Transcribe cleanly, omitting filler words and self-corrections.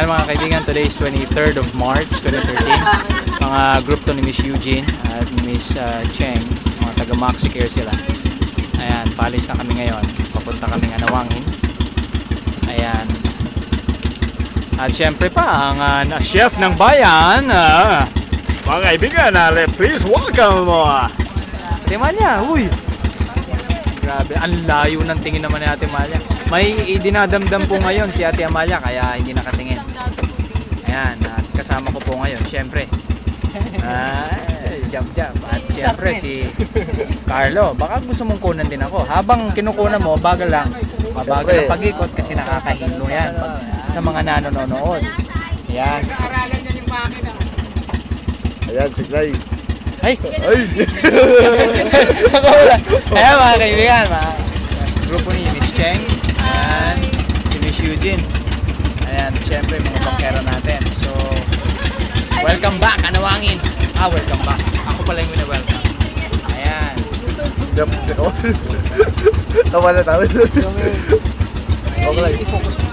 Ayan mga kaibigan, today is 23rd of March 2013. Mga group to ni Miss Eugene at Miss Cheng, mga taga Maxicare sila. Ayan, paalis na kami ngayon. Papunta kami ng Anawangin. Ayan. At syempre pa, ang chef ng bayan, mga kaibigan, please welcome mo. Ate Malia, uy! Grabe, ang layo ng tingin naman ni Ate Malia. May dinadamdam po ngayon si Ate Amalia kaya hindi nakatingin. Ayan, at kasama ko po ngayon, syempre. Jump. At syempre si Carlo. Baka gusto mong kunan din ako. Habang kinukunan mo, bagal lang. Mabagal ang pag-ikot kasi nakakahilo yan sa mga nanonood. Ayan. Ayan, si Clay. Ay! Ayan mga kaibigan, mga grupo ni Miss Cheng. Ayan, si Miss Eugene. Ayan, syempre mga bangkero natin. So, welcome back, Anawangin. Welcome back. Ako pala yung welcome. Ayan. Tawa na tayo. Okay. I-focus mo.